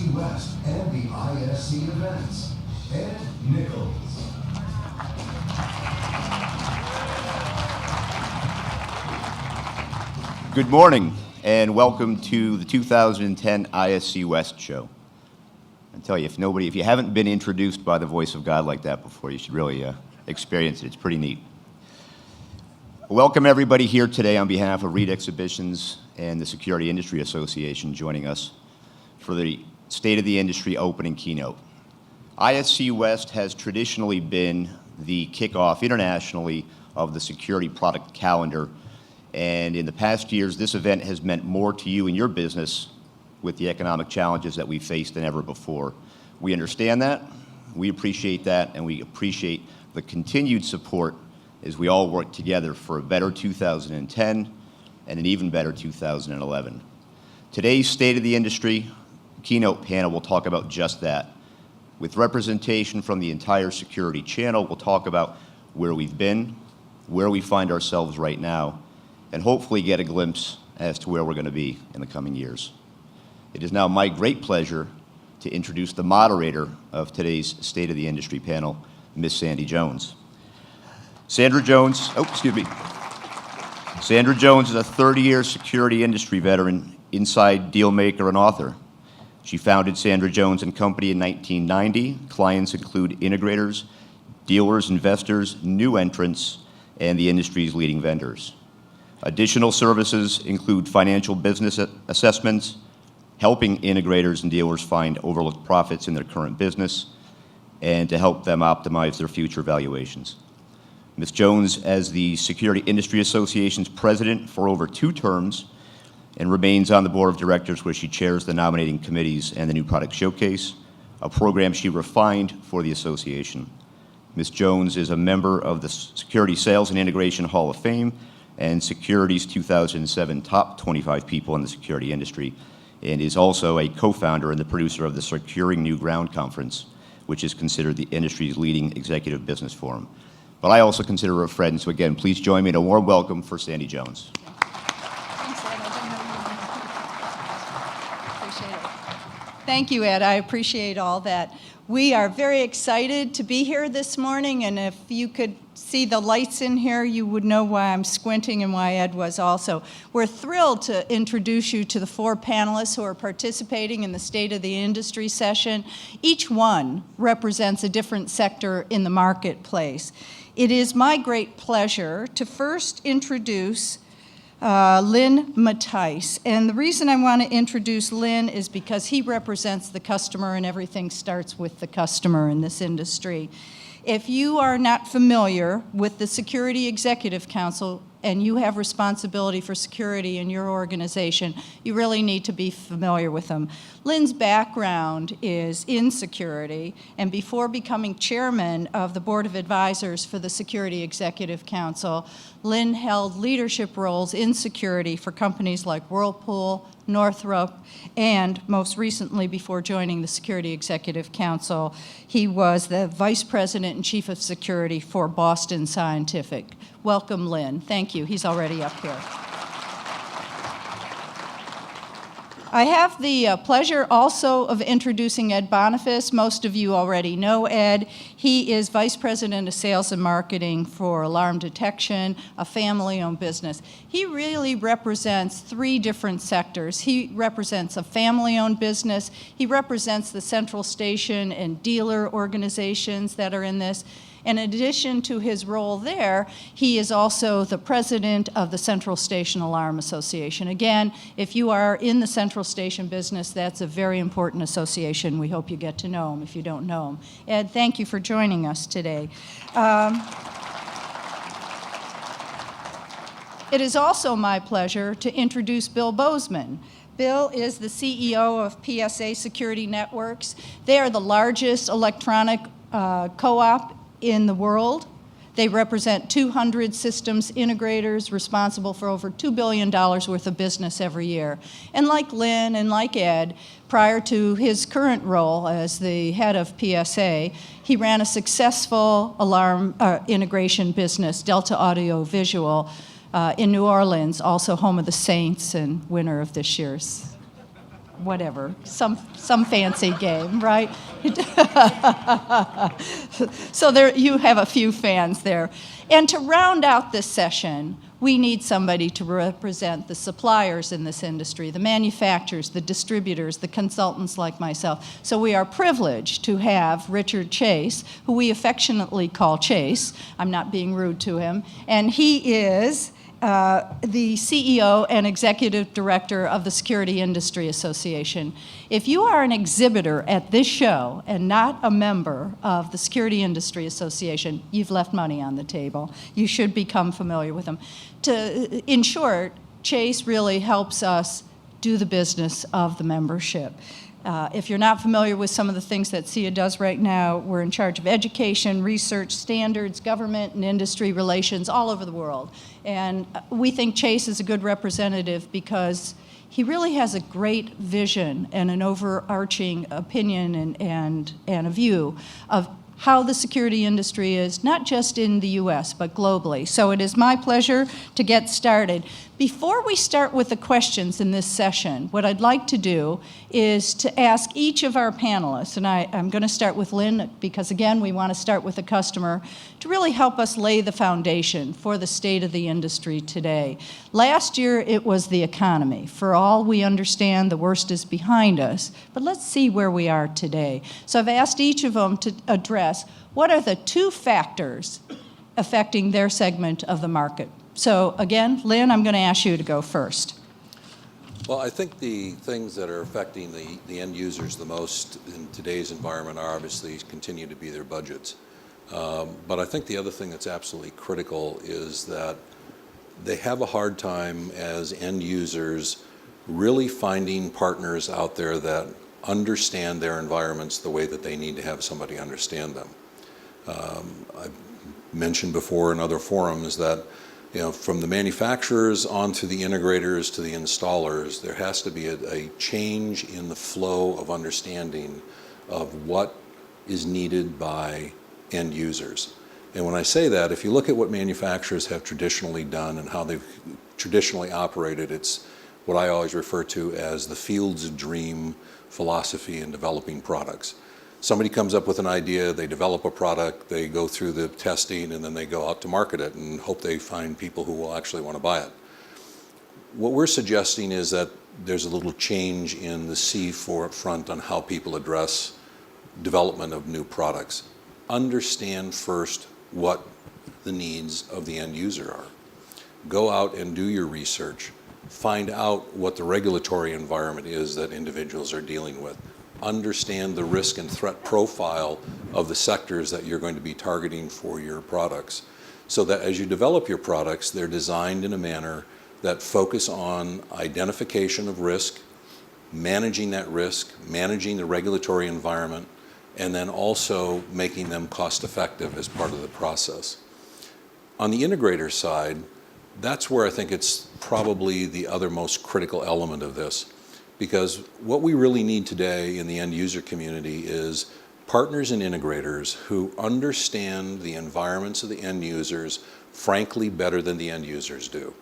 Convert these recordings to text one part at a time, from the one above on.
ISC West and the ISC events, Ed Nichols. Good morning, and welcome to the 2010 ISC West show. I tell you, if you haven't been introduced by the voice of God like that before, you should really experience it. It's pretty neat. Welcome everybody here today on behalf of Reed Exhibitions and the Security Industry Association joining us for the State of the Industry opening keynote. ISC West has traditionally been the kickoff internationally of the security product calendar, and in the past years, this event has meant more to you and your business with the economic challenges that we've faced than ever before. We understand that, we appreciate that, and we appreciate the continued support as we all work together for a better 2010 and an even better 2011. Today's State of the Industry keynote panel will talk about just that. With representation from the entire security channel, we'll talk about where we've been, where we find ourselves right now, and hopefully get a glimpse as to where we're going to be in the coming years. It is now my great pleasure to introduce the moderator of today's State of the Industry panel, Ms. Sandy Jones. Sandra Jones is a 30-year security industry veteran, inside deal maker, and author. She founded Sandra Jones & Company in 1990. Clients include integrators, dealers, investors, new entrants, and the industry's leading vendors. Additional services include financial business assessments, helping integrators and dealers find overlooked profits in their current business, and to help them optimize their future valuations. Ms. Jones, as the Security Industry Association's president for over 2 terms, and remains on the board of directors where she chairs the nominating committees and the New Product Showcase, a program she refined for the association. Ms. Jones is a member of the Security Sales and Integration Hall of Fame and Security's 2007 Top 25 People in the Security Industry, and is also a co-founder and the producer of the Securing New Ground Conference, which is considered the industry's leading executive business forum. But I also consider her a friend, so again, please join me in a warm welcome for Sandy Jones. Thank you, Ed. I appreciate all that. We are very excited to be here this morning, and if you could see the lights in here, you would know why I'm squinting and why Ed was also. We're thrilled to introduce you to the 4 panelists who are participating in the State of the Industry session. Each one represents a different sector in the marketplace. It is my great pleasure to first introduce Lynn Mattice. And the reason I want to introduce Lynn is because he represents the customer, and everything starts with the customer in this industry. If you are not familiar with the Security Executive Council and you have responsibility for security in your organization, you really need to be familiar with them. Lynn's background is in security, and before becoming chairman of the Board of Advisors for the Security Executive Council, Lynn held leadership roles in security for companies like Whirlpool, Northrop, and most recently, before joining the Security Executive Council, he was the Vice President and Chief of Security for Boston Scientific. Welcome, Lynn. Thank you. He's already up here. I have the pleasure also of introducing Ed Boniface. Most of you already know Ed. He is Vice President of Sales and Marketing for Alarm Detection, a family-owned business. He really represents 3 different sectors. He represents a family-owned business. He represents the central station and dealer organizations that are in this. In addition to his role there, he is also the president of the Central Station Alarm Association. Again, if you are in the central station business, that's a very important association. We hope you get to know him if you don't know him. Ed, thank you for joining us today. It is also my pleasure to introduce Bill Bozeman. Bill is the CEO of PSA Security Networks. They are the largest electronic co-op in the world. They represent 200 systems integrators responsible for over $2 billion worth of business every year. And like Lynn and like Ed, prior to his current role as the head of PSA, he ran a successful alarm integration business, Delta Audio Visual, in New Orleans, also home of the Saints and winner of this year's whatever, some fancy game, right? So there you have a few fans there. And to round out this session, we need somebody to represent the suppliers in this industry, the manufacturers, the distributors, the consultants like myself. So we are privileged to have Richard Chase, who we affectionately call Chase. I'm not being rude to him. And he is the CEO and Executive Director of the Security Industry Association. If you are an exhibitor at this show and not a member of the Security Industry Association, you've left money on the table. You should become familiar with them. In short, Chase really helps us do the business of the membership. If you're not familiar with some of the things that SIA does right now, we're in charge of education, research, standards, government, and industry relations all over the world. And we think Chase is a good representative because he really has a great vision and an overarching opinion and a view of how the security industry is, not just in the U.S., but globally. So it is my pleasure to get started. Before we start with the questions in this session, what I'd like to do is to ask each of our panelists, and I'm going to start with Lynn, because again, we want to start with the customer, to really help us lay the foundation for the state of the industry today. Last year, it was the economy. For all we understand, the worst is behind us, but let's see where we are today. So I've asked each of them to address what are the 2 factors affecting their segment of the market. So again, Lynn, I'm going to ask you to go first. Well, I think the things that are affecting the end users the most in today's environment are obviously continue to be their budgets. But I think the other thing that's absolutely critical is that they have a hard time as end users really finding partners out there that understand their environments the way that they need to have somebody understand them. I've mentioned before in other forums that from the manufacturers onto the integrators to the installers, there has to be a change in the flow of understanding of what is needed by end users. And when I say that, if you look at what manufacturers have traditionally done and how they've traditionally operated, it's what I always refer to as the fields of dream philosophy in developing products. Somebody comes up with an idea, they develop a product, they go through the testing, and then they go out to market it and hope they find people who will actually want to buy it. What we're suggesting is that there's a little change in the C front on how people address development of new products. Understand first what the needs of the end user are. Go out and do your research. Find out what the regulatory environment is that individuals are dealing with. Understand the risk and threat profile of the sectors that you're going to be targeting for your products, so that as you develop your products, they're designed in a manner that focus on identification of risk, managing that risk, managing the regulatory environment, and then also making them cost effective as part of the process. On the integrator side, that's where I think it's probably the other most critical element of this. Because what we really need today in the end user community is partners and integrators who understand the environments of the end users, frankly, better than the end users do.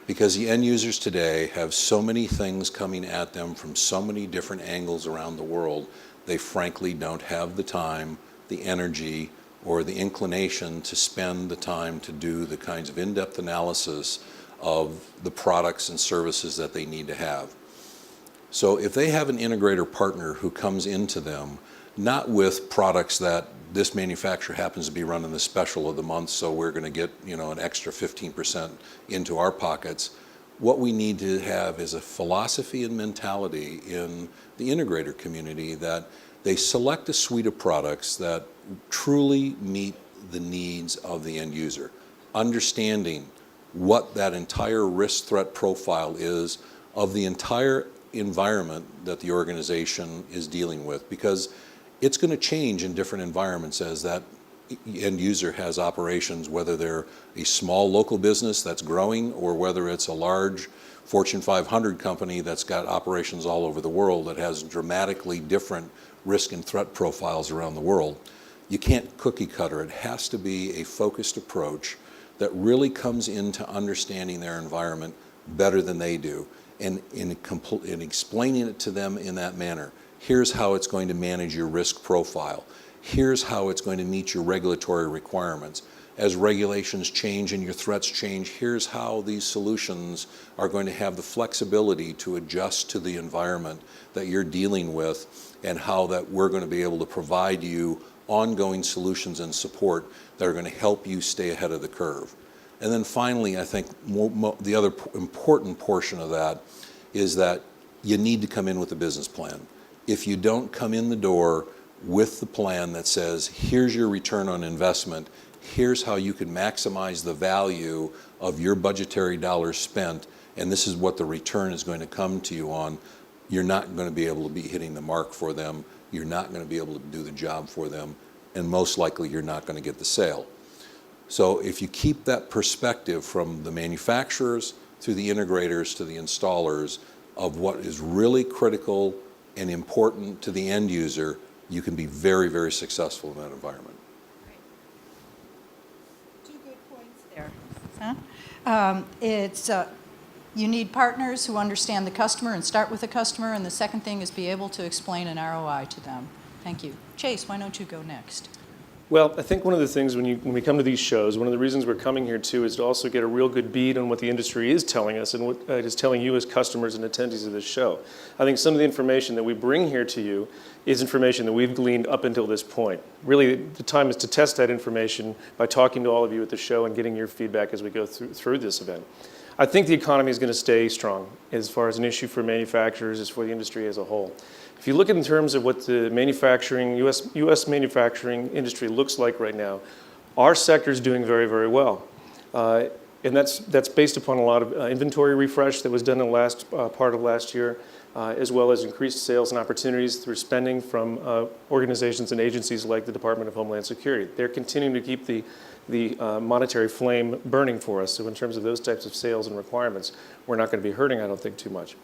Because the end users today have so many things coming at them from so many different angles around the world, they frankly don't have the time, the energy, or the inclination to spend the time to do the kinds of in-depth analysis of the products and services that they need to have. So if they have an integrator partner who comes into them, not with products that this manufacturer happens to be running the special of the month, so we're going to get an extra 15% into our pockets, what we need to have is a philosophy and mentality in the integrator community that they select a suite of products that truly meet the needs of the end user, understanding what that entire risk threat profile is of the entire environment that the organization is dealing with, because it's going to change in different environments as that end user has operations, whether they're a small local business that's growing or whether it's a large Fortune 500 company that's got operations all over the world that has dramatically different risk and threat profiles around the world. You can't cookie cutter. It has to be a focused approach that really comes into understanding their environment better than they do. And in explaining it to them in that manner, here's how it's going to manage your risk profile. Here's how it's going to meet your regulatory requirements. As regulations change and your threats change, here's how these solutions are going to have the flexibility to adjust to the environment that you're dealing with, and how that we're going to be able to provide you ongoing solutions and support that are going to help you stay ahead of the curve. And then finally, I think the other important portion of that is that you need to come in with a business plan. If you don't come in the door with the plan that says, here's your return on investment, here's how you can maximize the value of your budgetary dollars spent, and this is what the return is going to come to you on, you're not going to be able to be hitting the mark for them, you're not going to be able to do the job for them, and most likely you're not going to get the sale. So if you keep that perspective from the manufacturers through the integrators to the installers of what is really critical and important to the end user, you can be very, very successful in that environment. Two good points there. You need partners who understand the customer and start with the customer, and the second thing is be able to explain an ROI to them. Thank you. Chase, why don't you go next? Well, I think one of the things when we come to these shows, one of the reasons we're coming here too is to also get a real good bead on what the industry is telling us and what it is telling you as customers and attendees of this show. I think some of the information that we bring here to you is information that we've gleaned up until this point. Really, the time is to test that information by talking to all of you at the show and getting your feedback as we go through this event. I think the economy is going to stay strong as far as an issue for manufacturers, as for the industry as a whole. If you look in terms of what the U.S. manufacturing industry looks like right now, our sector is doing very, very well. And that's based upon a lot of inventory refresh that was done in the last part of last year, as well as increased sales and opportunities through spending from organizations and agencies like the Department of Homeland Security. They're continuing to keep the monetary flame burning for us. So in terms of those types of sales and requirements, we're not going to be hurting, I don't think, too much.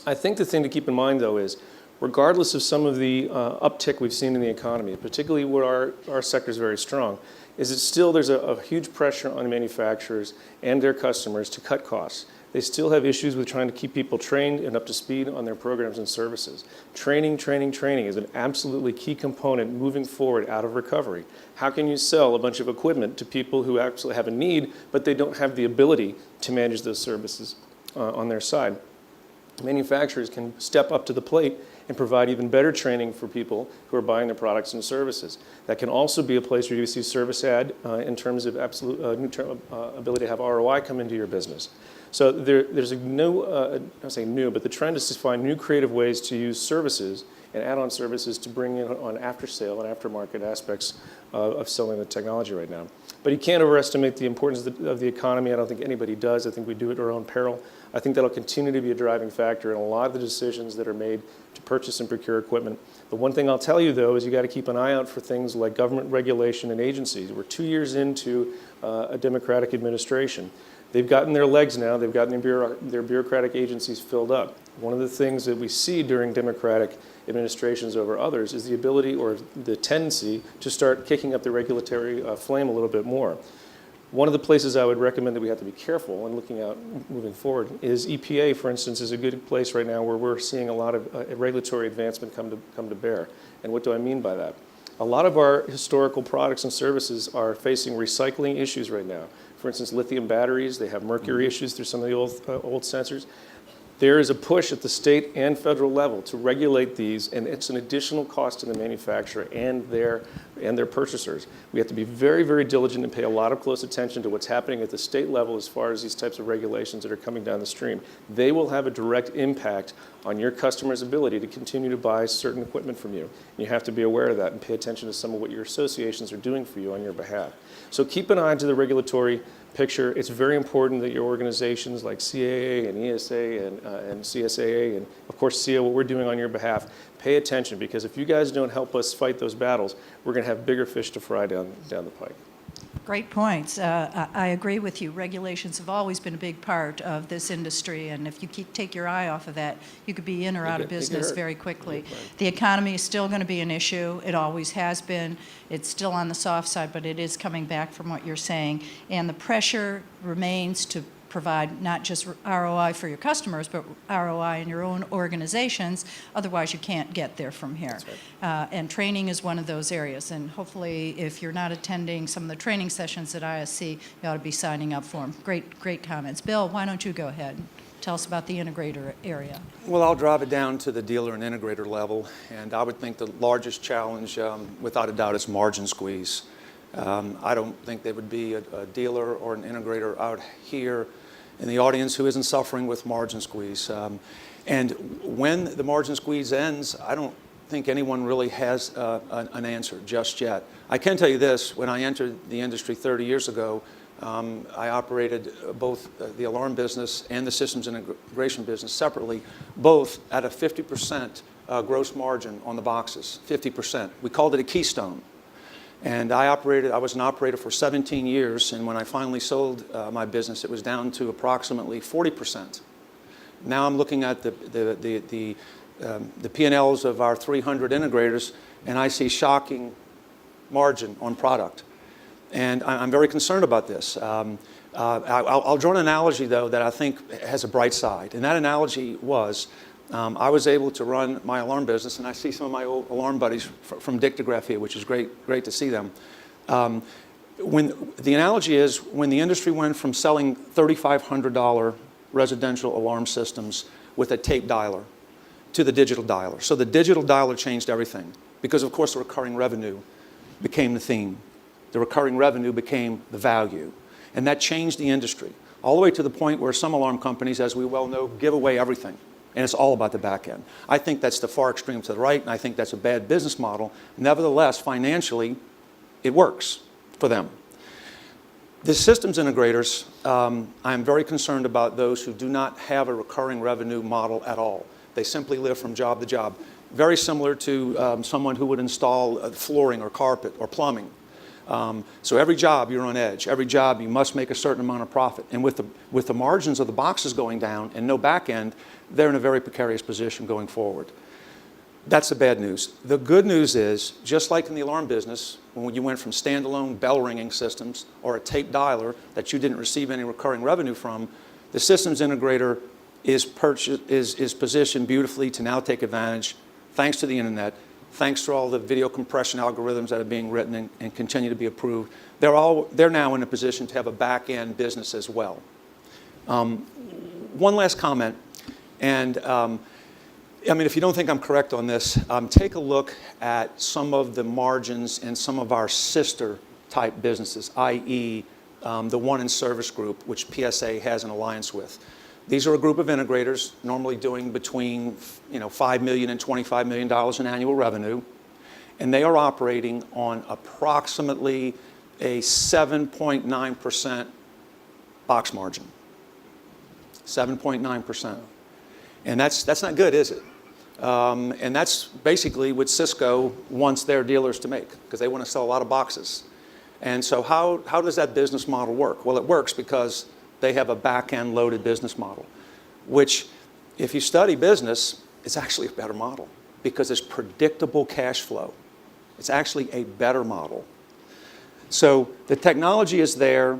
I think the thing to keep in mind, though, is regardless of some of the uptick we've seen in the economy, particularly where our sector is very strong, is that still there's a huge pressure on manufacturers and their customers to cut costs. They still have issues with trying to keep people trained and up to speed on their programs and services. Training is an absolutely key component moving forward out of recovery. How can you sell a bunch of equipment to people who actually have a need, but they don't have the ability to manage those services on their side? Manufacturers can step up to the plate and provide even better training for people who are buying their products and services. That can also be a place where you see service add in terms of absolute ability to have ROI come into your business. So there's a new, I say new, but the trend is to find new creative ways to use services and add-on services to bring in on after-sale and aftermarket aspects of selling the technology right now. But you can't overestimate the importance of the economy. I don't think anybody does. I think we do it at our own peril. I think that'll continue to be a driving factor in a lot of the decisions that are made to purchase and procure equipment. The one thing I'll tell you, though, is you got to keep an eye out for things like government regulation and agencies. We're 2 years into a Democratic administration. They've gotten their legs now. They've gotten their bureaucratic agencies filled up. One of the things that we see during Democratic administrations over others is the ability or the tendency to start kicking up the regulatory flame a little bit more. One of the places I would recommend that we have to be careful when looking out moving forward is EPA, for instance, is a good place right now where we're seeing a lot of regulatory advancement come to bear. And what do I mean by that? A lot of our historical products and services are facing recycling issues right now. For instance, lithium batteries, they have mercury issues through some of the old sensors. There is a push at the state and federal level to regulate these, and it's an additional cost to the manufacturer and their purchasers. We have to be very, very diligent and pay a lot of close attention to what's happening at the state level as far as these types of regulations that are coming down the stream. They will have a direct impact on your customer's ability to continue to buy certain equipment from you. You have to be aware of that and pay attention to some of what your associations are doing for you on your behalf. So keep an eye to the regulatory picture. It's very important that your organizations like CAA and ESA and CSAA and of course SEA, what we're doing on your behalf, pay attention, because if you guys don't help us fight those battles, we're going to have bigger fish to fry down the pike. Great points. I agree with you. Regulations have always been a big part of this industry, and if you take your eye off of that, you could be in or out of business very quickly. The economy is still going to be an issue. It always has been. It's still on the soft side, but it is coming back from what you're saying. And the pressure remains to provide not just ROI for your customers, but ROI in your own organizations. Otherwise, you can't get there from here. That's right. And training is one of those areas. And hopefully, if you're not attending some of the training sessions at ISC, you ought to be signing up for them. Great comments. Bill, why don't you go ahead and tell us about the integrator area? Well, I'll drive it down to the dealer and integrator level, and I would think the largest challenge, without a doubt, is margin squeeze. I don't think there would be a dealer or an integrator out here in the audience who isn't suffering with margin squeeze. And when the margin squeeze ends, I don't think anyone really has an answer just yet. I can tell you this, when I entered the industry 30 years ago, I operated both the alarm business and the systems integration business separately, both at a 50% gross margin on the boxes, 50%. We called it a keystone. And I was an operator for 17 years, and when I finally sold my business, it was down to approximately 40%. Now I'm looking at the P&Ls of our 300 integrators, and I see shocking margin on product. And I'm very concerned about this. I'll draw an analogy, though, that I think has a bright side. And that analogy was, I was able to run my alarm business, and I see some of my old alarm buddies from Dictograph here, which is great to see them. The analogy is, when the industry went from selling $3,500 residential alarm systems with a tape dialer to the digital dialer. So the digital dialer changed everything, because of course the recurring revenue became the theme. The recurring revenue became the value. And that changed the industry, all the way to the point where some alarm companies, as we well know, give away everything. And it's all about the back end. I think that's the far extreme to the right, and I think that's a bad business model. Nevertheless, financially, it works for them. The systems integrators, I'm very concerned about those who do not have a recurring revenue model at all. They simply live from job to job. Very similar to someone who would install flooring or carpet or plumbing. So every job you're on edge. Every job you must make a certain amount of profit. And with the margins of the boxes going down and no back end, they're in a very precarious position going forward. That's the bad news. The good news is, just like in the alarm business, when you went from standalone bell ringing systems or a tape dialer that you didn't receive any recurring revenue from, the systems integrator is positioned beautifully to now take advantage, thanks to the internet, thanks to all the video compression algorithms that are being written and continue to be approved. They're now in a position to have a back-end business as well. One last comment, and I mean, if you don't think I'm correct on this, take a look at some of the margins in some of our sister type businesses, i.e. The One in Service Group, which PSA has an alliance with. These are a group of integrators normally doing between $5 million and $25 million in annual revenue, and they are operating on approximately a 7.9% box margin. 7.9%. And that's not good, is it? And that's basically what Cisco wants their dealers to make, because they want to sell a lot of boxes. And so how does that business model work? Well, it works because they have a back-end loaded business model, which, if you study business, it's actually a better model because it's predictable cash flow. It's actually a better model. So the technology is there,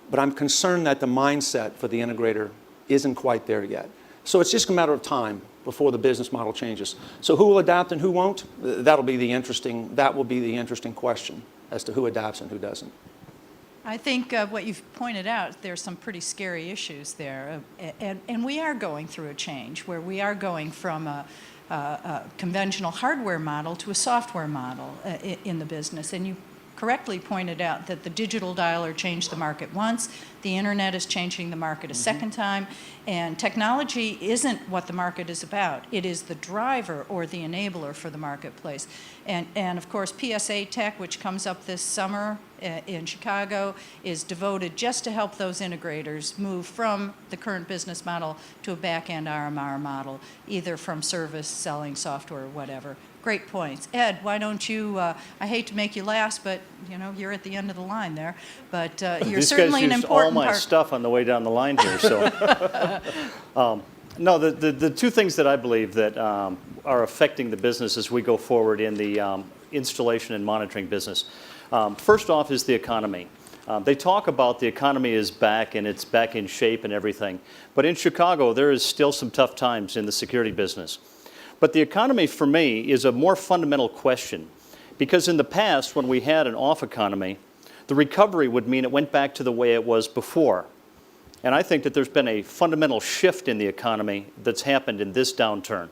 but I'm concerned that the mindset for the integrator isn't quite there yet. So it's just a matter of time before the business model changes. So who will adapt and who won't? That will be the interesting question as to who adapts and who doesn't. I think what you've pointed out, there's some pretty scary issues there. And we are going through a change where we are going from a conventional hardware model to a software model in the business. And you correctly pointed out that the digital dialer changed the market once, the internet is changing the market a second time, and technology isn't what the market is about. It is the driver or the enabler for the marketplace. And of course, PSA Tech, which comes up this summer in Chicago, is devoted just to help those integrators move from the current business model to a back-end RMR model, either from service, selling software, or whatever. Great points. Ed, why don't you, I hate to make you last, but you're at the end of the line there, but you're certainly an important part. All my stuff on the way down the line here, so. No, the two things that I believe that are affecting the business as we go forward in the installation and monitoring business. First off is the economy. They talk about the economy is back and it's back in shape and everything. But in Chicago, there is still some tough times in the security business. But the economy, for me, is a more fundamental question. Because in the past, when we had an off economy, the recovery would mean it went back to the way it was before. And I think that there's been a fundamental shift in the economy that's happened in this downturn.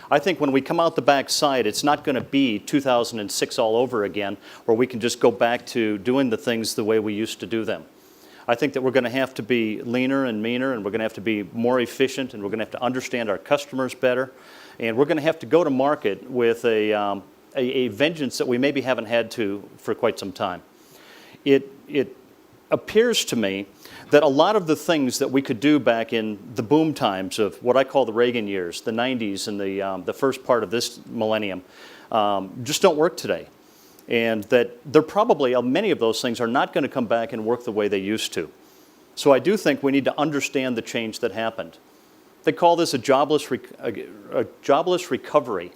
I think when we come out the backside, it's not going to be 2006 all over again, where we can just go back to doing the things the way we used to do them. I think that we're going to have to be leaner and meaner, and we're going to have to be more efficient, and we're going to have to understand our customers better, and we're going to have to go to market with a vengeance that we maybe haven't had to for quite some time. It appears to me that a lot of the things that we could do back in the boom times of what I call the Reagan years, the 90s and the first part of this millennium, just don't work today. And that there probably, many of those things are not going to come back and work the way they used to. So I do think we need to understand the change that happened. They call this a jobless recovery.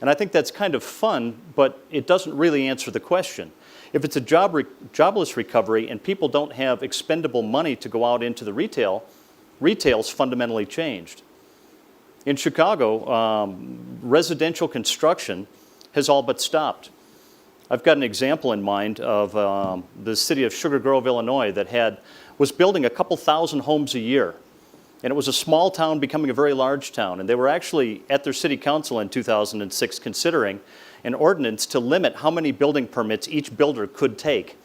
And I think that's kind of fun, but it doesn't really answer the question. If it's a jobless recovery and people don't have expendable money to go out into the retail's fundamentally changed. In Chicago, residential construction has all but stopped. I've got an example in mind of the city of Sugar Grove, Illinois, that was building a couple thousand homes a year. And it was a small town becoming a very large town. And they were actually at their city council in 2006 considering an ordinance to limit how many building permits each builder could take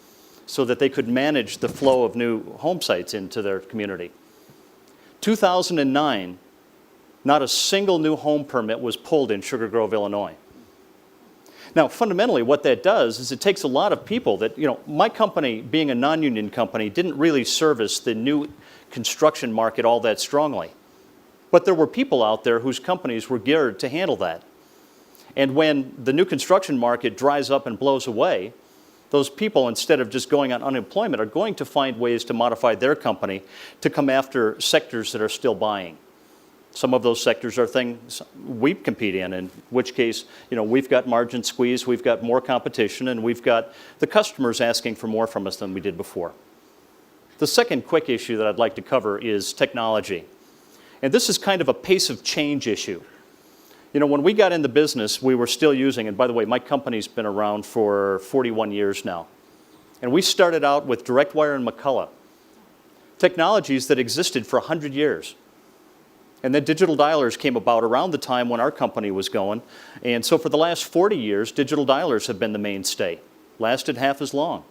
so that they could manage the flow of new home sites into their community. 2009, not a single new home permit was pulled in Sugar Grove, Illinois. Now, fundamentally, what that does is it takes a lot of people that, my company, being a non-union company, didn't really service the new construction market all that strongly. But there were people out there whose companies were geared to handle that. And when the new construction market dries up and blows away, those people, instead of just going on unemployment, are going to find ways to modify their company to come after sectors that are still buying. Some of those sectors are things we compete in which case, we've got margin squeeze, we've got more competition, and we've got the customers asking for more from us than we did before. The second quick issue that I'd like to cover is technology. And this is kind of a pace of change issue. When we got in the business, we were still using, and by the way, my company's been around for 41 years now. And we started out with direct wire and McCullough, technologies that existed for 100 years. And then digital dialers came about around the time when our company was going. And so for the last 40 years, digital dialers have been the mainstay, lasted half as long.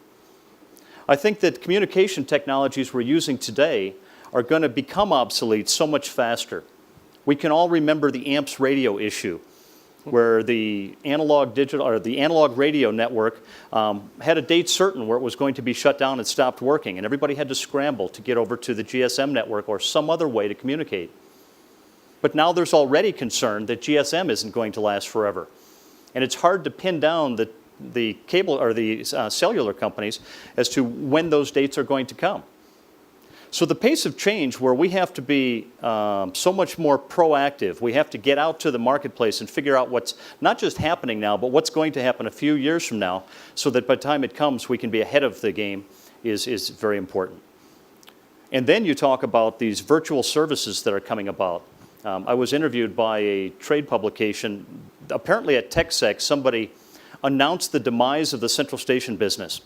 I think that communication technologies we're using today are going to become obsolete so much faster. We can all remember the AMPS radio issue, where the analog radio network had a date certain where it was going to be shut down and stopped working, and everybody had to scramble to get over to the GSM network or some other way to communicate. But now there's already concern that GSM isn't going to last forever, and it's hard to pin down the cable or the cellular companies as to when those dates are going to come. So the pace of change, where we have to be so much more proactive, we have to get out to the marketplace and figure out what's not just happening now, but what's going to happen a few years from now, so that by the time it comes, we can be ahead of the game, is very important. And then you talk about these virtual services that are coming about. I was interviewed by a trade publication. Apparently at TechSec, somebody announced the demise of the central station business.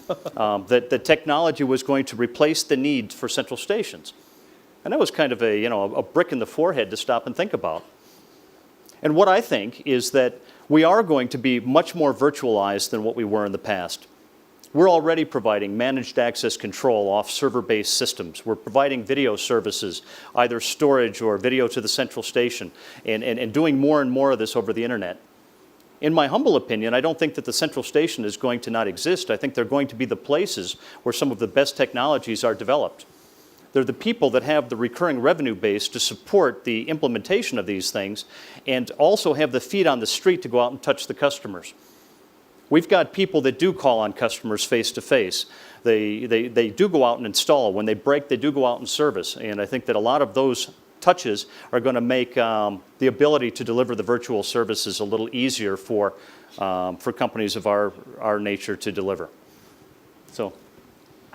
That the technology was going to replace the need for central stations. And that was kind of a brick in the forehead to stop and think about. And what I think is that we are going to be much more virtualized than what we were in the past. We're already providing managed access control off server-based systems. We're providing video services, either storage or video to the central station, and doing more and more of this over the internet. In my humble opinion, I don't think that the central station is going to not exist. I think they're going to be the places where some of the best technologies are developed. They're the people that have the recurring revenue base to support the implementation of these things and also have the feet on the street to go out and touch the customers. We've got people that do call on customers face-to-face. They do go out and install. When they break, they do go out and service. And I think that a lot of those touches are going to make the ability to deliver the virtual services a little easier for companies of our nature to deliver. So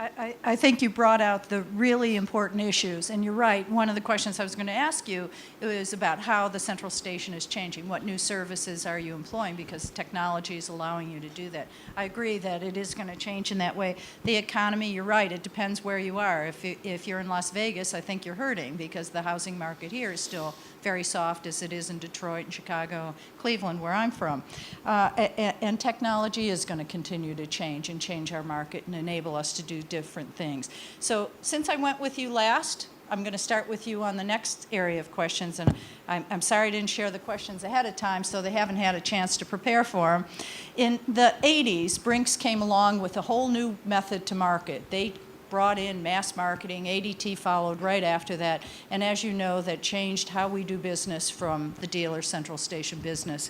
I think you brought out the really important issues, and you're right. One of the questions I was going to ask you is about how the central station is changing. What new services are you employing? Because technology is allowing you to do that. I agree that it is going to change in that way. The economy, you're right, it depends where you are. If you're in Las Vegas, I think you're hurting because the housing market here is still very soft as it is in Detroit and Chicago, Cleveland, where I'm from. And technology is going to continue to change and change our market and enable us to do different things. So since I went with you last, I'm going to start with you on the next area of questions. And I'm sorry I didn't share the questions ahead of time, so they haven't had a chance to prepare for them. In the 80s, Brinks came along with a whole new method to market. They brought in mass marketing. ADT followed right after that. And as you know, that changed how we do business from the dealer central station business.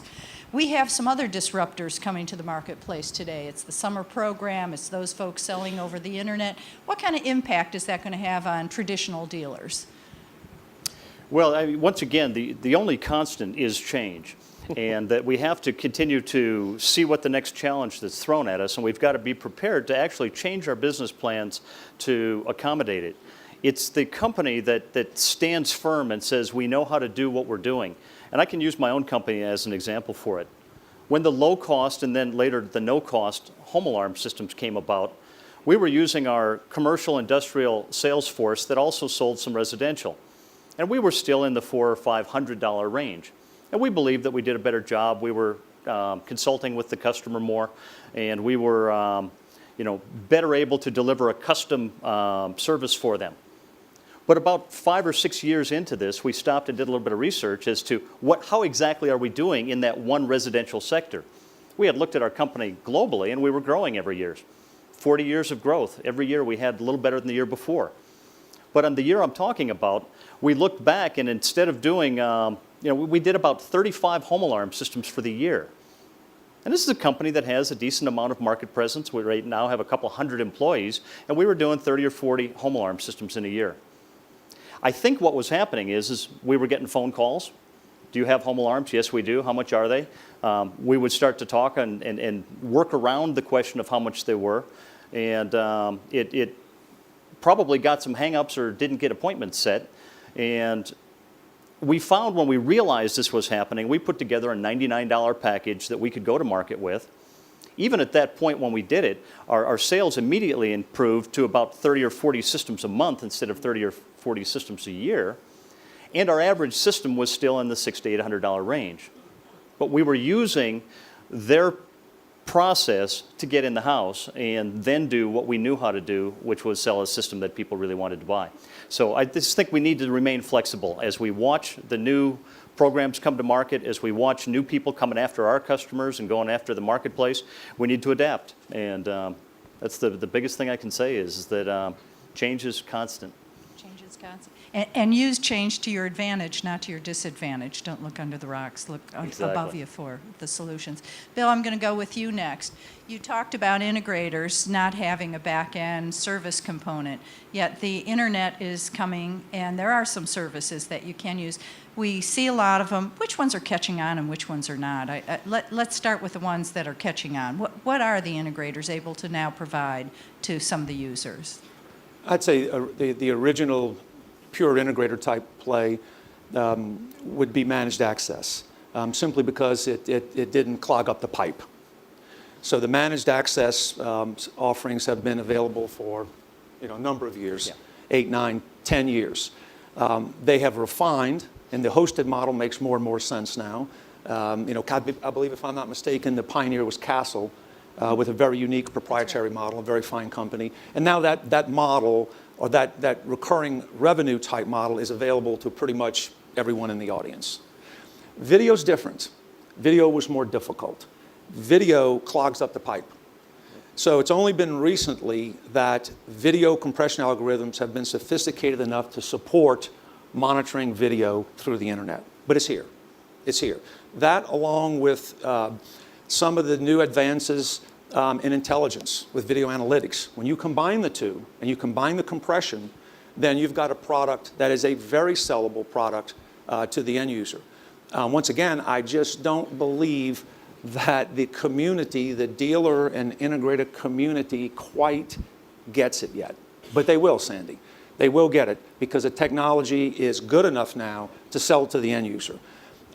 We have some other disruptors coming to the marketplace today. It's the summer program. It's those folks selling over the internet. What kind of impact is that going to have on traditional dealers? Well, once again, the only constant is change. And that we have to continue to see what the next challenge that's thrown at us, and we've got to be prepared to actually change our business plans to accommodate it. It's the company that stands firm and says, we know how to do what we're doing. And I can use my own company as an example for it. When the low cost and then later the no cost home alarm systems came about, we were using our commercial industrial sales force that also sold some residential. And we were still in the $400 or $500 range. And we believed that we did a better job. We were consulting with the customer more, and we were better able to deliver a custom service for them. But about 5 or 6 years into this, we stopped and did a little bit of research as to how exactly are we doing in that one residential sector. We had looked at our company globally, and we were growing every year. 40 years of growth. Every year we had a little better than the year before. But on the year I'm talking about, we looked back, and instead of doing we did about 35 home alarm systems for the year. And this is a company that has a decent amount of market presence. We right now have a couple hundred employees, and we were doing 30 or 40 home alarm systems in a year. I think what was happening is we were getting phone calls. Do you have home alarms? Yes, we do. How much are they? We would start to talk and work around the question of how much they were. And it probably got some hang-ups or didn't get appointments set. And we found when we realized this was happening, we put together a $99 package that we could go to market with. Even at that point when we did it, our sales immediately improved to about 30 or 40 systems a month instead of 30 or 40 systems a year. And our average system was still in the $600 to $800 range. But we were using their process to get in the house and then do what we knew how to do, which was sell a system that people really wanted to buy. So I just think we need to remain flexible as we watch the new programs come to market, as we watch new people coming after our customers and going after the marketplace. We need to adapt. And that's the biggest thing I can say is that change is constant. Change is constant. And use change to your advantage, not to your disadvantage. Don't look under the rocks. Look above you for the solutions. Bill, I'm going to go with you next. You talked about integrators not having a back-end service component, yet the internet is coming, and there are some services that you can use. We see a lot of them. Which ones are catching on and which ones are not? Let's start with the ones that are catching on. What are the integrators able to now provide to some of the users? I'd say the original pure integrator type play would be managed access, simply because it didn't clog up the pipe. So the managed access offerings have been available for a number of years, 8, 9, 10 years. They have refined, and the hosted model makes more and more sense now. I believe, if I'm not mistaken, the pioneer was Castle, with a very unique proprietary model, a very fine company. And now that model, or that recurring revenue type model, is available to pretty much everyone in the audience. Video's different. Video was more difficult. Video clogs up the pipe. So it's only been recently that video compression algorithms have been sophisticated enough to support monitoring video through the internet. But it's here. It's here. That, along with some of the new advances in intelligence with video analytics. When you combine the two and you combine the compression, then you've got a product that is a very sellable product to the end user. Once again, I just don't believe that the community, the dealer and integrator community, quite gets it yet. But they will, Sandy. They will get it because the technology is good enough now to sell to the end user.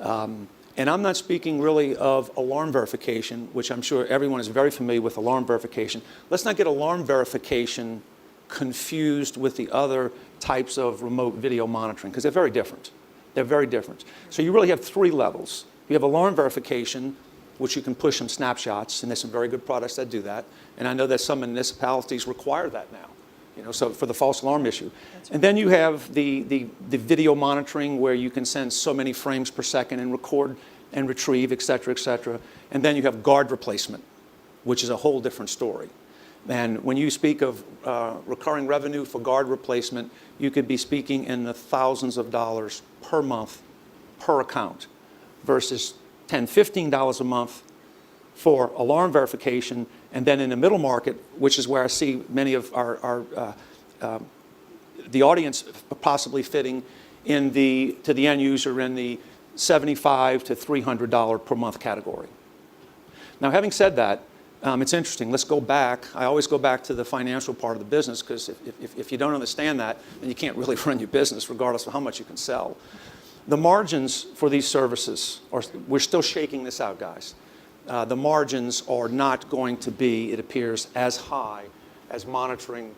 And I'm not speaking really of alarm verification, which I'm sure everyone is very familiar with alarm verification. Let's not get alarm verification confused with the other types of remote video monitoring, because they're very different. They're very different. So you really have three levels. You have alarm verification, which you can push some snapshots, and there's some very good products that do that. And I know that some municipalities require that now, so for the false alarm issue. Right. And then you have the video monitoring, where you can send so many frames per second and record and retrieve, et cetera, et cetera. And then you have guard replacement, which is a whole different story. And when you speak of recurring revenue for guard replacement, you could be speaking in the thousands of dollars per month per account versus $10, $15 a month for alarm verification. And then in the middle market, which is where I see many of the audience possibly fitting to the end user in the $75 to $300 per month category. Now, having said that, it's interesting. Let's go back. I always go back to the financial part of the business, because if you don't understand that, then you can't really run your business regardless of how much you can sell. The margins for these services we're still shaking this out, guys. The margins are not going to be, it appears, as high as monitoring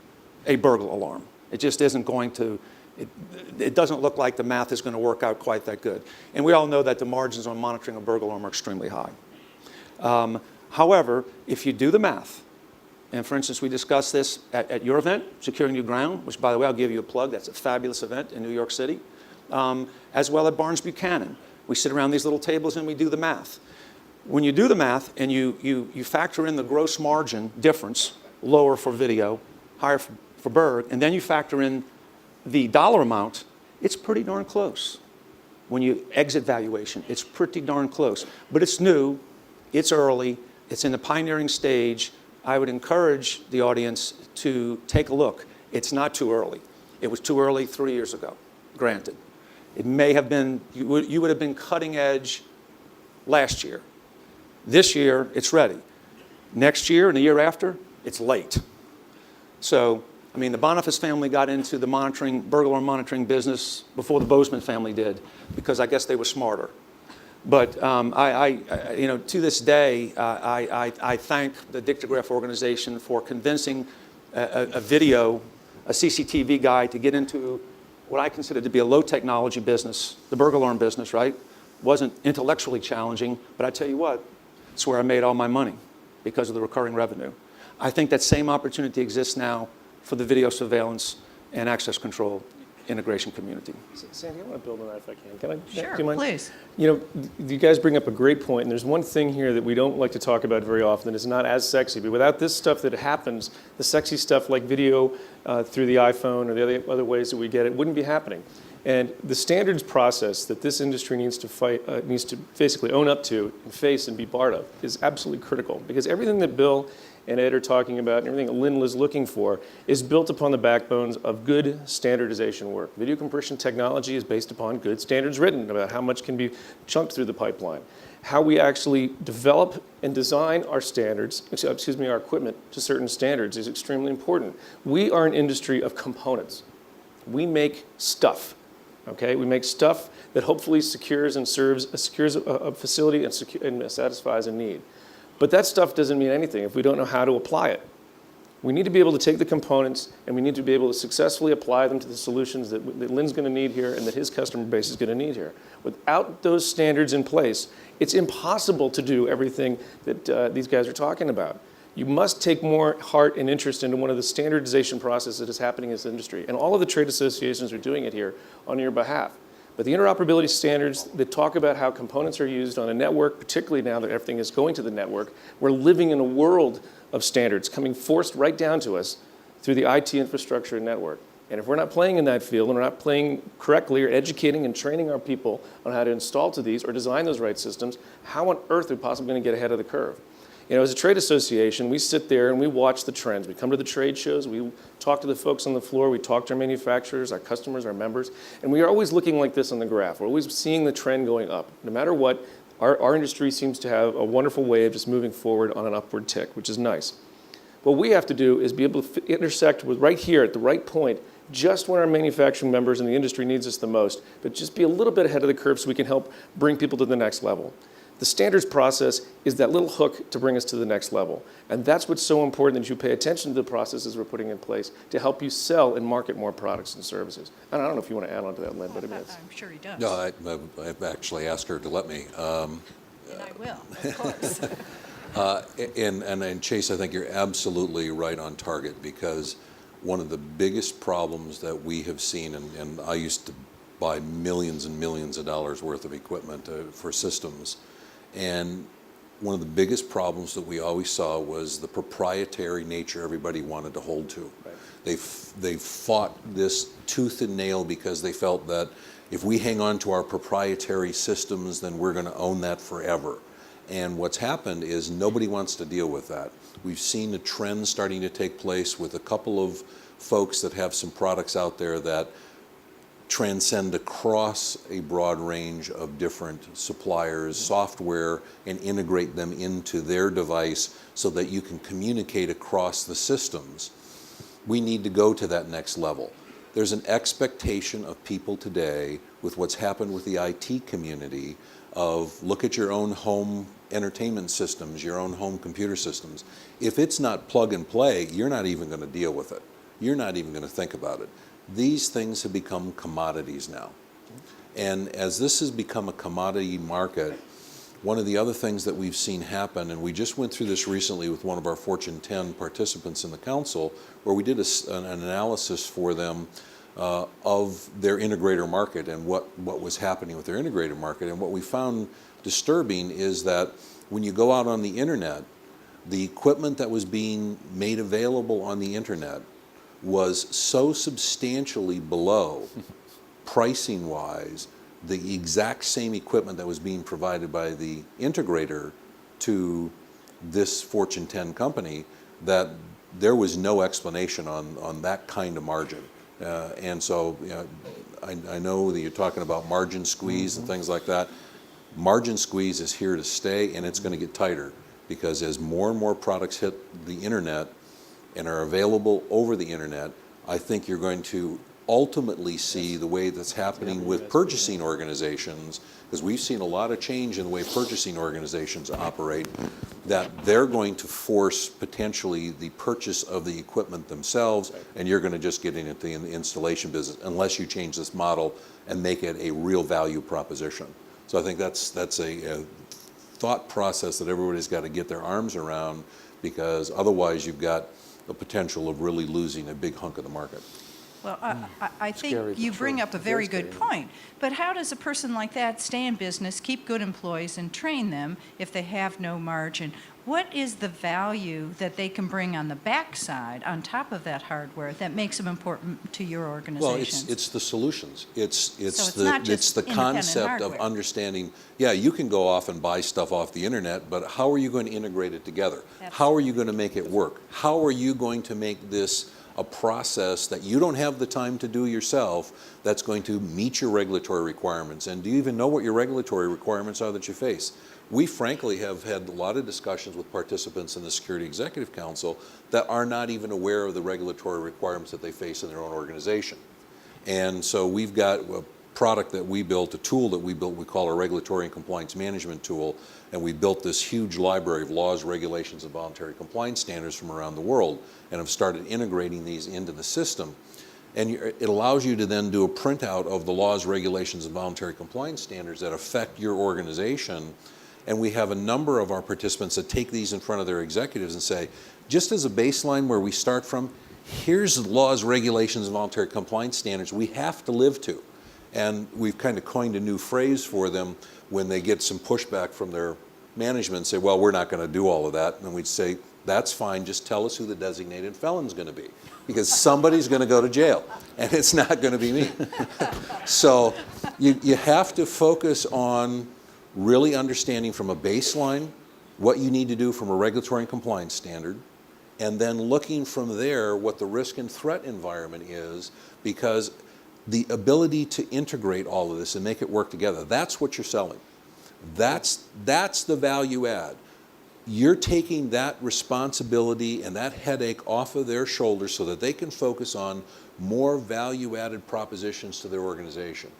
a burglar alarm. It just isn't going to, it doesn't look like the math is going to work out quite that good. And we all know that the margins on monitoring a burglar alarm are extremely high. However, if you do the math, and for instance, we discussed this at your event, Securing New Ground, which, by the way, I'll give you a plug. That's a fabulous event in New York City, as well at Barnes Buchanan. We sit around these little tables and we do the math. When you do the math and you factor in the gross margin difference, lower for video, higher for Berg, and then you factor in the dollar amount, it's pretty darn close. When you exit valuation, it's pretty darn close. But it's new, it's early, it's in the pioneering stage. I would encourage the audience to take a look. It's not too early. It was too early 3 years ago, granted. It may have been, you would have been cutting edge last year. This year, it's ready. Next year and the year after, it's late. So, I mean, the Boniface family got into the burglar monitoring business before the Bozeman family did, because I guess they were smarter. But to this day, I thank the Dictograph organization for convincing a CCTV guy to get into what I consider to be a low technology business, the burglar alarm business, right? Wasn't intellectually challenging, but I tell you what, it's where I made all my money because of the recurring revenue. I think that same opportunity exists now for the video surveillance and access control integration community. Sandy, I want to build on that if I can. Can I? Sure, do you mind? please. You guys bring up a great point, and there's one thing here that we don't like to talk about very often. It's not as sexy, but without this stuff that happens, the sexy stuff like video through the iPhone or the other ways that we get it wouldn't be happening. And the standards process that this industry needs to basically own up to and face and be part of is absolutely critical, because everything that Bill and Ed are talking about and everything that Lynn is looking for is built upon the backbones of good standardization work. Video compression technology is based upon good standards written about how much can be chunked through the pipeline. How we actually develop and design our standards, our equipment to certain standards is extremely important. We are an industry of components. We make stuff. Okay, we make stuff that hopefully secures a facility and satisfies a need. But that stuff doesn't mean anything if we don't know how to apply it. We need to be able to take the components and we need to be able to successfully apply them to the solutions that Lynn's going to need here and that his customer base is going to need here. Without those standards in place, it's impossible to do everything that these guys are talking about. You must take more heart and interest into one of the standardization processes that is happening in this industry. And all of the trade associations are doing it here on your behalf. But the interoperability standards that talk about how components are used on a network, particularly now that everything is going to the network, we're living in a world of standards coming forced right down to us through the IT infrastructure and network. And if we're not playing in that field and we're not playing correctly or educating and training our people on how to install to these or design those right systems, how on earth are we possibly going to get ahead of the curve? As a trade association, we sit there and we watch the trends. We come to the trade shows, we talk to the folks on the floor, we talk to our manufacturers, our customers, our members, and we are always looking like this on the graph. We're always seeing the trend going up. No matter what, our industry seems to have a wonderful way of just moving forward on an upward tick, which is nice. What we have to do is be able to intersect with right here at the right point, just when our manufacturing members in the industry needs us the most, but just be a little bit ahead of the curve so we can help bring people to the next level. The standards process is that little hook to bring us to the next level. And that's what's so important, that you pay attention to the processes we're putting in place to help you sell and market more products and services. And I don't know if you want to add on to that, Lynn, but I mean, I'm sure he does. No, I've actually asked her to let me. And I will, of course. And Chase, I think you're absolutely right on target, because one of the biggest problems that we have seen, and I used to buy millions and millions of dollars worth of equipment for systems, and one of the biggest problems that we always saw was the proprietary nature everybody wanted to hold to. Right. They fought this tooth and nail because they felt that if we hang on to our proprietary systems, then we're going to own that forever. And what's happened is nobody wants to deal with that. We've seen the trend starting to take place with a couple of folks that have some products out there that transcend across a broad range of different suppliers, software, and integrate them into their device so that you can communicate across the systems. We need to go to that next level. There's an expectation of people today with what's happened with the IT community of look at your own home entertainment systems, your own home computer systems. If it's not plug and play, you're not even going to deal with it. You're not even going to think about it. These things have become commodities now. And as this has become a commodity market, one of the other things that we've seen happen, and we just went through this recently with one of our Fortune 10 participants in the council, where we did an analysis for them of their integrator market and what was happening with their integrator market. And what we found disturbing is that when you go out on the internet, the equipment that was being made available on the internet was so substantially below, pricing-wise, the exact same equipment that was being provided by the integrator to this Fortune 10 company, that there was no explanation on that kind of margin. And so, you know, I know that you're talking about margin squeeze and things like that. Margin squeeze is here to stay, and it's going to get tighter, because as more and more products hit the internet and are available over the internet, I think you're going to ultimately see the way that's happening with purchasing organizations, because we've seen a lot of change in the way purchasing organizations operate, that they're going to force potentially the purchase of the equipment themselves, and you're going to just get into the installation business unless you change this model and make it a real value proposition. So I think that's a thought process that everybody's got to get their arms around, because otherwise you've got the potential of really losing a big hunk of the market. Well, I think Scary, you but bring true. up a very Very good scary. point. But how does a person like that stay in business, keep good employees, and train them if they have no margin? What is the value that they can bring on the backside, on top of that hardware, that makes them important to your organization? Well, it's the solutions. It's not the just independent concept of hardware. understanding. Yeah, you can go off and buy stuff off the internet, but how are you going to integrate it together? How are you going to make it work? How are you going to make this a process that you don't have the time to do yourself, that's going to meet your regulatory requirements? And do you even know what your regulatory requirements are that you face? We frankly have had a lot of discussions with participants in the Security Executive Council that are not even aware of the regulatory requirements that they face in their own organization. And so we've got a product that we built, a tool that we built, we call our Regulatory and Compliance Management Tool, and we built this huge library of laws, regulations, and voluntary compliance standards from around the world, and have started integrating these into the system. And it allows you to then do a printout of the laws, regulations, and voluntary compliance standards that affect your organization. And we have a number of our participants that take these in front of their executives and say, just as a baseline where we start from, here's the laws, regulations, and voluntary compliance standards we have to live to. And we've kind of coined a new phrase for them when they get some pushback from their management and say, well, we're not going to do all of that. And we'd say, that's fine, just tell us who the designated felon's going to be, because somebody's going to go to jail, and it's not going to be me. So you have to focus on really understanding from a baseline what you need to do from a regulatory and compliance standard, and then looking from there what the risk and threat environment is, because the ability to integrate all of this and make it work together, that's what you're selling. That's the value add. you're taking that responsibility and that headache off of their shoulders so that they can focus on more value-added propositions to their organization.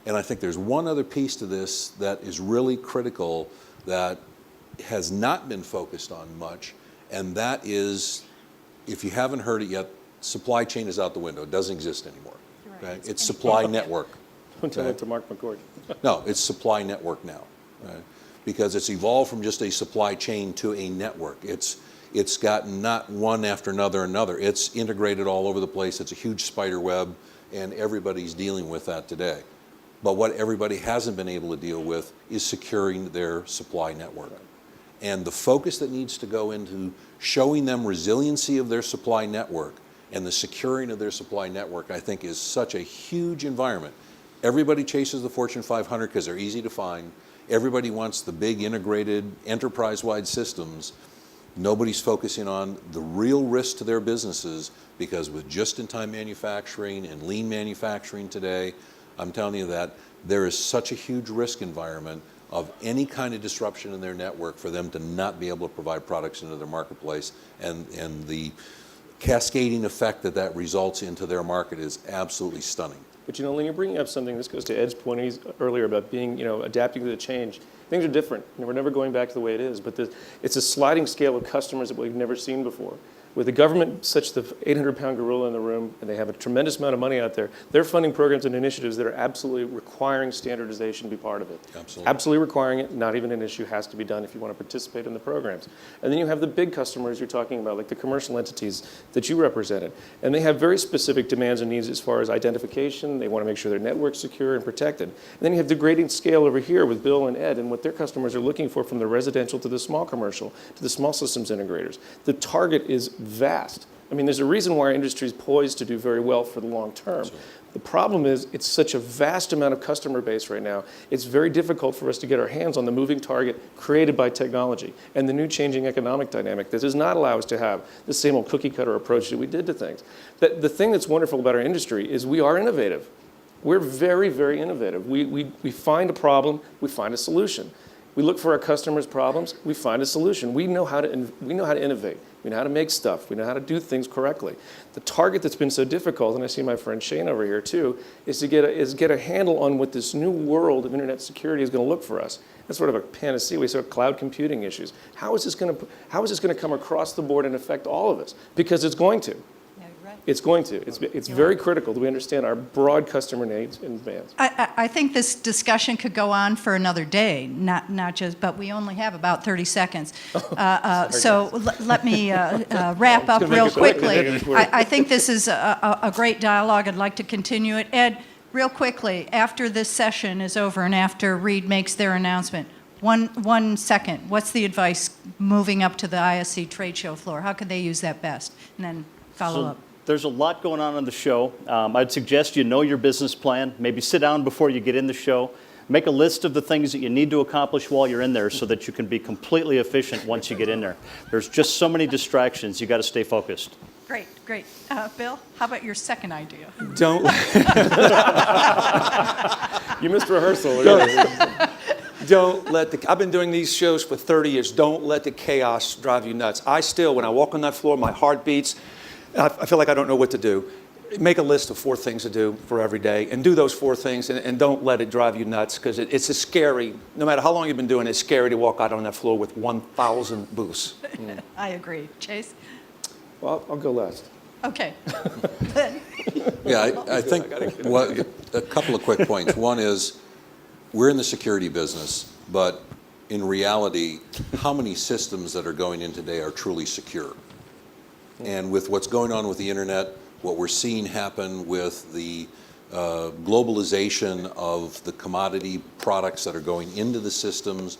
And I think there's one other piece to this that is really critical that has not been focused on much, and that is, if you haven't heard it yet, supply chain is out the window. It doesn't exist anymore. Right. Okay? It's supply network. Don't tell it to Mark McCord. No, it's supply network now, right? Because it's evolved from just a supply chain to a network. It's gotten not one after another. It's integrated all over the place. It's a huge spider web, and everybody's dealing with that today. But what everybody hasn't been able to deal with is securing their supply network. And the focus that needs to go into showing them resiliency of their supply network and the securing of their supply network, I think, is such a huge environment. Everybody chases the Fortune 500 because they're easy to find. Everybody wants the big integrated enterprise-wide systems. Nobody's focusing on the real risk to their businesses, because with just-in-time manufacturing and lean manufacturing today, I'm telling you that there is such a huge risk environment of any kind of disruption in their network for them to not be able to provide products into their marketplace, and the cascading effect that results into their market is absolutely stunning. But when you're bringing up something, this goes to Ed's point earlier about being, adapting to the change. Things are different. We're never going back to the way it is. But it's a sliding scale of customers that we've never seen before. With the government such the 800-pound gorilla in the room, and they have a tremendous amount of money out there, they're funding programs and initiatives that are absolutely requiring standardization to be part of it. Absolutely. Absolutely requiring it, not even an issue, has to be done if you want to participate in the programs. And then you have the big customers you're talking about, like the commercial entities that you represented. And they have very specific demands and needs as far as identification. They want to make sure their network's secure and protected. And then you have the grading scale over here with Bill and Ed and what their customers are looking for, from the residential to the small commercial to the small systems integrators. The target is vast. I mean, there's a reason why our industry is poised to do very well for the long term. The problem is it's such a vast amount of customer base right now. It's very difficult for us to get our hands on the moving target created by technology and the new changing economic dynamic that does not allow us to have the same old cookie cutter approach that we did to things. The thing that's wonderful about our industry is we are innovative. We're very, very innovative. We find a problem, we find a solution. We look for our customers' problems, we find a solution. We know how to innovate. We know how to make stuff. We know how to do things correctly. The target that's been so difficult, and I see my friend Shane over here too, is to get a handle on what this new world of internet security is going to look for us. That's sort of a panacea. We saw cloud computing issues. How is this going to come across the board and affect all of us? Because it's going to. It's going to. It's very critical that we understand our broad customer needs and demands. I think this discussion could go on for another day, not just, but we only have about 30 seconds. So let me wrap up real quickly. I think this is a great dialogue. I'd like to continue it. Ed, real quickly, after this session is over and after Reed makes their announcement, one second, what's the advice moving up to the ISC trade show floor? How could they use that best? And then follow up. There's a lot going on the show. I'd suggest you know your business plan. Maybe sit down before you get in the show. Make a list of the things that you need to accomplish while you're in there so that you can be completely efficient once you get in there. There's just so many distractions. You got to stay focused. Great. Bill, how about your second idea? Don't. You missed rehearsal. Don't let I've been doing these shows for 30 years. Don't let the chaos drive you nuts. When I walk on that floor, my heart beats. I feel like I don't know what to do. Make a list of 4 things to do for every day and do those 4 things, and don't let it drive you nuts, because it's a scary, no matter how long you've been doing it, it's scary to walk out on that floor with 1,000 booths. I agree. Chase? Well, I'll go last. Okay. Yeah, I think a couple of quick points. One is, we're in the security business, but in reality, how many systems that are going in today are truly secure? And with what's going on with the internet, what we're seeing happen with the globalization of the commodity products that are going into the systems,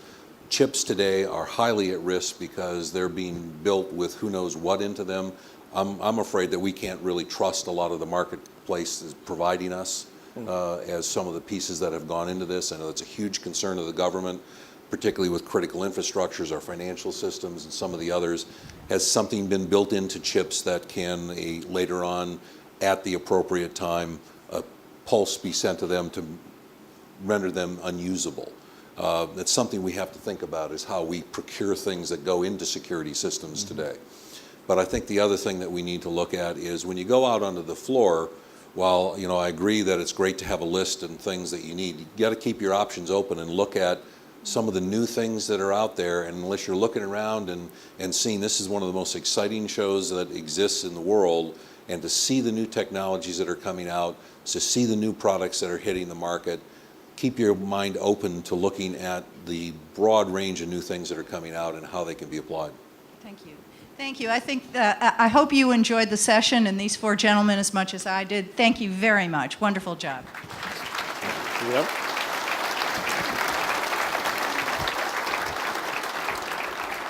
chips today are highly at risk because they're being built with who knows what into them. I'm afraid that we can't really trust a lot of the marketplace is providing us as some of the pieces that have gone into this. I know it's a huge concern of the government, particularly with critical infrastructures, our financial systems, and some of the others. Has something been built into chips that can later on, at the appropriate time, a pulse be sent to them to render them unusable? That's something we have to think about, is how we procure things that go into security systems today. But I think the other thing that we need to look at is when you go out onto the floor, while I agree that it's great to have a list and things that you need, you got to keep your options open and look at some of the new things that are out there. And unless you're looking around and seeing this is one of the most exciting shows that exists in the world, and to see the new technologies that are coming out, to see the new products that are hitting the market, keep your mind open to looking at the broad range of new things that are coming out and how they can be applied. Thank you. Thank you. I hope you enjoyed the session and these four gentlemen as much as I did. Thank you very much. Wonderful job. Yep.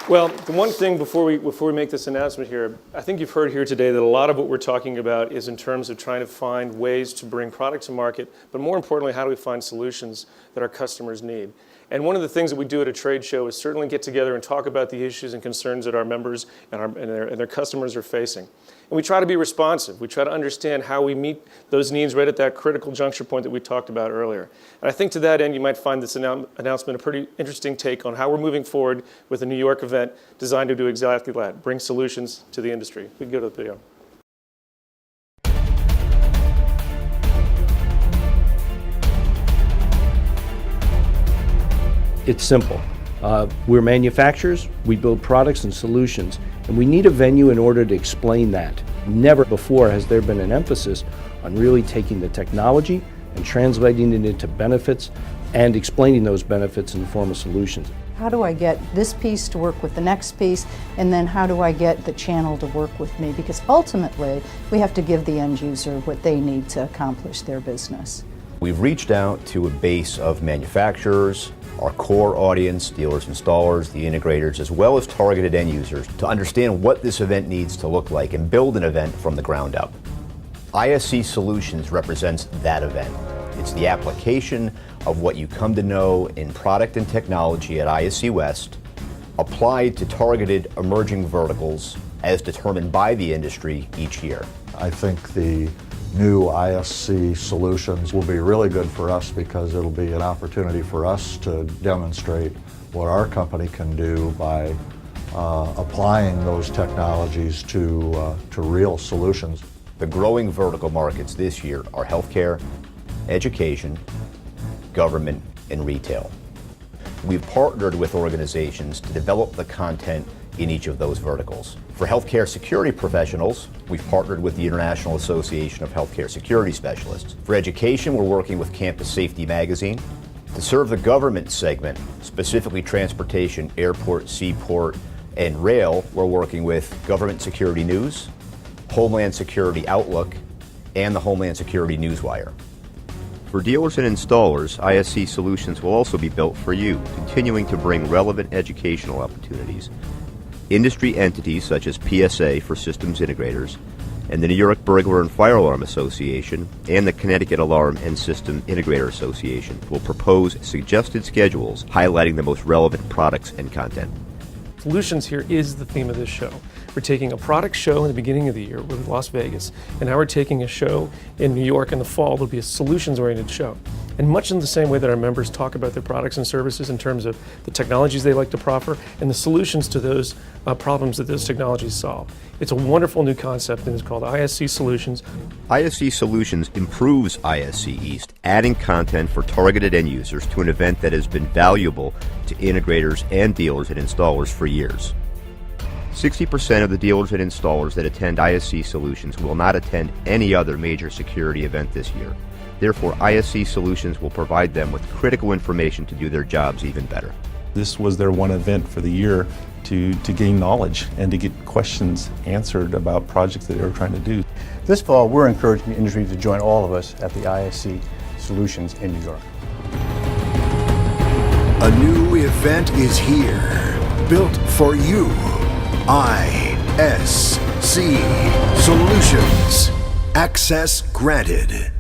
Well, the one thing before we make this announcement here, I think you've heard here today that a lot of what we're talking about is in terms of trying to find ways to bring product to market, but more importantly, how do we find solutions that our customers need? And one of the things that we do at a trade show is certainly get together and talk about the issues and concerns that our members and their customers are facing. And we try to be responsive. We try to understand how we meet those needs right at that critical juncture point that we talked about earlier. And I think to that end, you might find this announcement a pretty interesting take on how we're moving forward with a New York event designed to do exactly that, bring solutions to the industry. We can go to the video. It's simple. We're manufacturers, we build products and solutions, and we need a venue in order to explain that. Never before has there been an emphasis on really taking the technology and translating it into benefits and explaining those benefits in the form of solutions. How do I get this piece to work with the next piece, and then how do I get the channel to work with me? Because ultimately, we have to give the end user what they need to accomplish their business. We've reached out to a base of manufacturers, our core audience, dealers, installers, the integrators, as well as targeted end users, to understand what this event needs to look like and build an event from the ground up. ISC Solutions represents that event. It's the application of what you come to know in product and technology at ISC West, applied to targeted emerging verticals as determined by the industry each year. I think the new ISC solutions will be really good for us because it'll be an opportunity for us to demonstrate what our company can do by applying those technologies to real solutions. The growing vertical markets this year are healthcare, education, government, and retail. We've partnered with organizations to develop the content in each of those verticals. For healthcare security professionals, we've partnered with the International Association of Healthcare Security Specialists. For education, we're working with Campus Safety Magazine. To serve the government segment, specifically transportation, airport, seaport, and rail, we're working with Government Security News, Homeland Security Outlook, and the Homeland Security Newswire. For dealers and installers, ISC Solutions will also be built for you, continuing to bring relevant educational opportunities. Industry entities such as PSA for systems integrators, and the New York Burglar and Fire Alarm Association, and the Connecticut Alarm and System Integrator Association will propose suggested schedules highlighting the most relevant products and content. Solutions here is the theme of this show. We're taking a product show in the beginning of the year with Las Vegas, and now we're taking a show in New York in the fall. There'll be a solutions-oriented show. And much in the same way that our members talk about their products and services in terms of the technologies they like to proffer and the solutions to those problems that those technologies solve. It's a wonderful new concept, and it's called ISC Solutions. ISC Solutions improves ISC East, adding content for targeted end users to an event that has been valuable to integrators and dealers and installers for years. 60% of the dealers and installers that attend ISC Solutions will not attend any other major security event this year. Therefore, ISC Solutions will provide them with critical information to do their jobs even better. This was their one event for the year to gain knowledge and to get questions answered about projects that they were trying to do. This fall, we're encouraging the industry to join all of us at the ISC Solutions in New York. A new event is here, built for you. ISC Solutions. Access granted.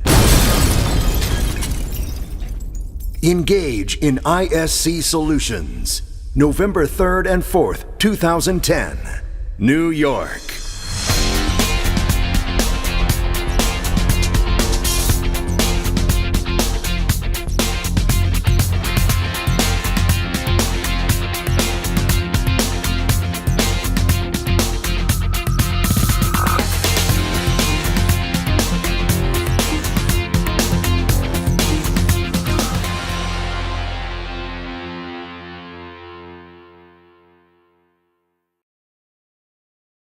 Engage in ISC Solutions, November 3rd and 4th, 2010, New York.